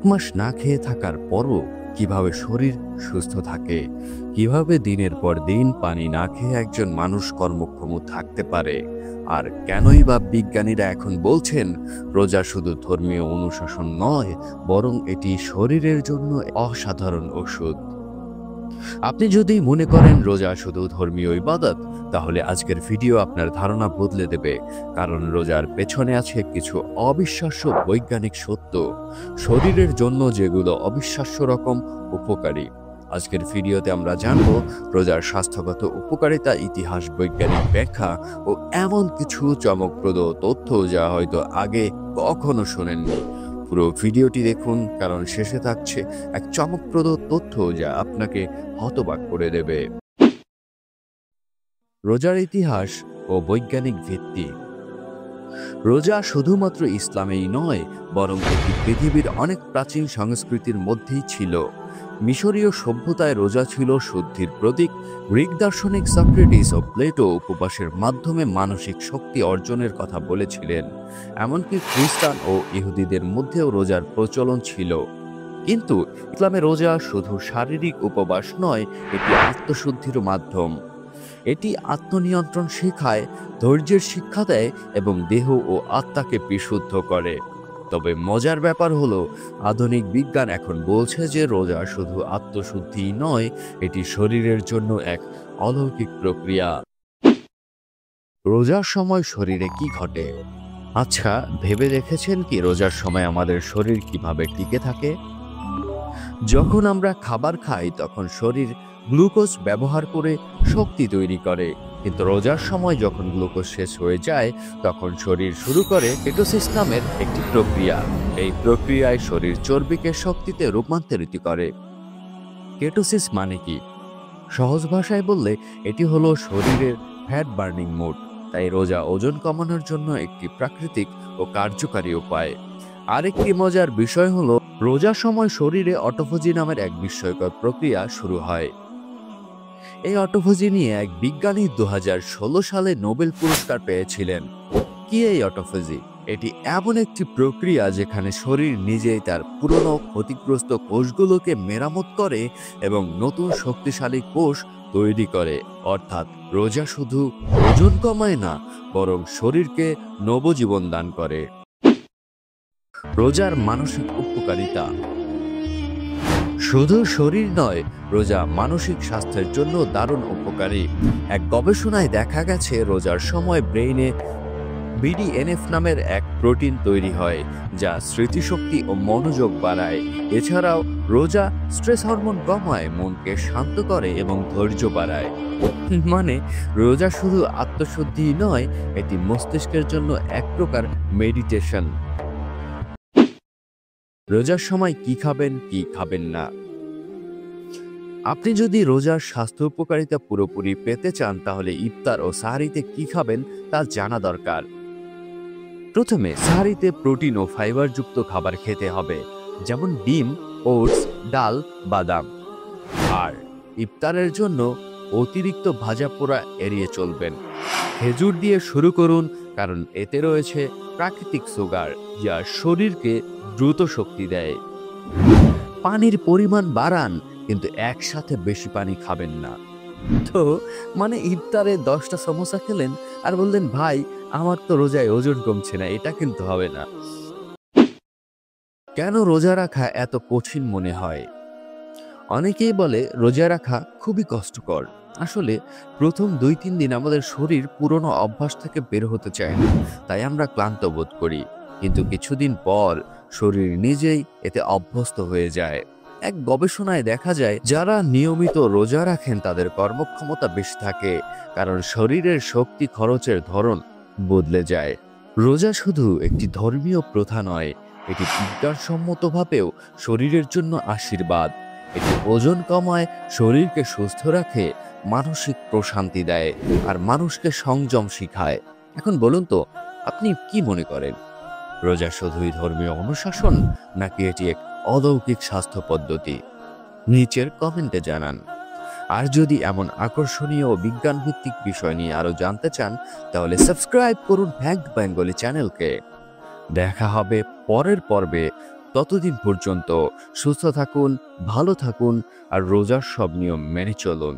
মাস না খেয়ে থাকার পরও কিভাবে শরীর সুস্থ থাকে, কিভাবে দিনের পর দিন পানি না খেয়ে একজন মানুষ কর্মক্ষম থাকতে পারে, আর কেনই বা বিজ্ঞানীরা এখন বলছেন রোজা শুধু ধর্মীয় অনুশাসন নয়, বরং এটি শরীরের জন্য অসাধারণ ওষুধ। আপনি যদি মনে করেন রোজা শুধু ধর্মীয় ইবাদত, তাহলে আজকের ভিডিও আপনার ধারণা বদলে দেবে। কারণ রোজার পেছনে আছে কিছু অবিশ্বাস্য বৈজ্ঞানিক সত্য, শরীরের জন্য যেগুলো অবিশ্বাস্য রকম উপকারী। আজকের ভিডিওতে আমরা জানব রোজার স্বাস্থ্যগত উপকারিতা, ইতিহাস, বৈজ্ঞানিক ব্যাখ্যা ও এমন কিছু চমকপ্রদ তথ্য যা হয়তো আগে কখনো শোনেননি। পুরো ভিডিওটি দেখুন, কারণ শেষে থাকছে এক চমকপ্রদ তথ্য যা আপনাকে হতবাক করে দেবে। রোজার ইতিহাস ও বৈজ্ঞানিক ভিত্তি। রোজা শুধুমাত্র ইসলামেই নয়, বরং এটি পৃথিবীর অনেক প্রাচীন সংস্কৃতির মধ্যেই ছিল। মিশরীয় সভ্যতায় রোজা ছিল শুদ্ধির প্রতীক। গ্রিক দার্শনিক সক্রেটিস ও প্লেটো উপবাসের মাধ্যমে মানসিক শক্তি অর্জনের কথা বলেছিলেন। এমনকি খ্রিস্টান ও ইহুদিদের মধ্যেও রোজার প্রচলন ছিল। কিন্তু ইসলামে রোজা শুধু শারীরিক উপবাস নয়, এটি আত্মশুদ্ধির মাধ্যম। এটি আত্মনিয়ন্ত্রণ শেখায়, ধৈর্যের শিক্ষা দেয় এবং দেহ ও আত্মাকে বিশুদ্ধ করে। তবে মজার ব্যাপার হলো, আধুনিক বিজ্ঞান এখন বলছে যে রোজা শুধু আত্মশুদ্ধি নয়, এটি শরীরের জন্য এক অলৌকিক প্রক্রিয়া। রোজার সময় শরীরে কি ঘটে? আচ্ছা, ভেবে দেখেছেন কি রোজার সময় আমাদের শরীর কিভাবে টিকে থাকে? যখন আমরা খাবার খাই তখন শরীর গ্লুকোজ ব্যবহার করে শক্তি তৈরি করে, কিন্তু রোজার সময় যখন গ্লুকোজ শেষ হয়ে যায় তখন শরীর শুরু করে কেটোসিস নামের একটি প্রক্রিয়া। এই প্রক্রিয়ায় শরীর চর্বিকে শক্তিতে রূপান্তরিত করে। কেটোসিস মানে কি? সহজ ভাষায় বললে এটি হলো শরীরের ফ্যাট বার্নিং মোড। তাই রোজা ওজন কমানোর জন্য একটি প্রাকৃতিক ও কার্যকারী উপায়। আরেকটি মজার বিষয় হলো, রোজার সময় শরীরে অটোফেজি নামের এক বিস্ময়কর প্রক্রিয়া শুরু হয়। এই অটোফেজি নিয়ে এক বিজ্ঞানী 2016 সালে নোবেল পুরস্কার পেয়েছিলেন। কি এই অটোফেজি? এটি এমন একটি প্রক্রিয়া যেখানে শরীর নিজেই তার পুরনো ক্ষতিগ্রস্ত কোষগুলোকে মেরামত করে এবং নতুন শক্তিশালী কোষ তৈরি করে। অর্থাৎ রোজা শুধু ওজন কমায় না, বরং শরীরকে নবজীবন দান করে। রোজার মানসিক উপকারিতা। শুধু শরীর নয়, রোজা মানসিক স্বাস্থ্যের জন্য দারুণ উপকারী। এক গবেষণায় দেখা গেছে রোজার সময় ব্রেইনে BDNF নামের এক প্রোটিন তৈরি হয়, যা স্মৃতিশক্তি ও মনোযোগ বাড়ায়। এছাড়াও রোজা স্ট্রেস হরমোন কমায়, মনকে শান্ত করে এবং ধৈর্য বাড়ায়। মানে রোজা শুধু আত্মশুদ্ধি নয়, এটি মস্তিষ্কের জন্য এক প্রকার মেডিটেশন। রোজার সময় কি খাবেন, কি খাবেন না। আপনি যদি রোজার স্বাস্থ্য উপকারিতা পুরোপুরি পেতে চান, তাহলে ইফতার ও সাহরিতে কি খাবেন তা জানা দরকার। প্রথমে সাহরিতে প্রোটিন ও ফাইবারযুক্ত খাবার খেতে হবে, যেমন ডিম, ওটস, ডাল, বাদাম। আর ইফতারের জন্য অতিরিক্ত ভাজা পোড়া এড়িয়ে চলবেন। খেজুর দিয়ে শুরু করুন, কারণ এতে রয়েছে প্রাকৃতিক সুগার, যা শরীরকে দ্রুত শক্তি দেয়। পানির পরিমাণ বাড়ান, কিন্তু একসাথে বেশি পানি খাবেন না। তো মানে ইফতারে 10টা সমোসা খেলেন আর বললেন ভাই আমার তো রোজায় ওজন কমছে না, এটা কিন্তু হবে না। কেন রোজা রাখা এত কঠিন মনে হয়? অনেকেই বলে রোজা রাখা খুবই কষ্টকর। আসলে প্রথম 2-3 দিন আমাদের শরীর পুরনো অভ্যাস থেকে বের হতে চায় না, তাই আমরা ক্লান্ত বোধ করি। কিন্তু কিছুদিন পর শরীর নিজেই এতে অভ্যস্ত হয়ে যায়। এক গবেষণায় দেখা যায় যারা নিয়মিত রোজা রাখেন তাদের কর্মক্ষমতা বেশি থাকে, কারণ শরীরের শক্তি খরচের ধরন বদলে যায়। রোজা শুধু একটি ধর্মীয় প্রথা নয়, এটি বিজ্ঞানসম্মতভাবেও শরীরের জন্য আশীর্বাদ। এটি ওজন কমায়, শরীরকে সুস্থ রাখে, মানসিক প্রশান্তি দেয় আর মানুষকে সংযম শিখায়। এখন বলুন তো, আপনি কি মনে করেন, রোজা শুধুই ধর্মীয় অনুশাসন নাকি এটি এক অলৌকিক স্বাস্থ্য পদ্ধতি? নিচের কমেন্টে জানান। আর যদি এমন আকর্ষণীয় ও বিজ্ঞানভিত্তিক বিষয় নিয়ে আরো জানতে চান, তাহলে সাবস্ক্রাইব করুন ফ্যাক্ট বেঙ্গলি চ্যানেলকে। দেখা হবে পরের পর্বে ততদিন পর্যন্ত সুস্থ থাকুন, ভালো থাকুন আর রোজার সব নিয়ম মেনে চলুন।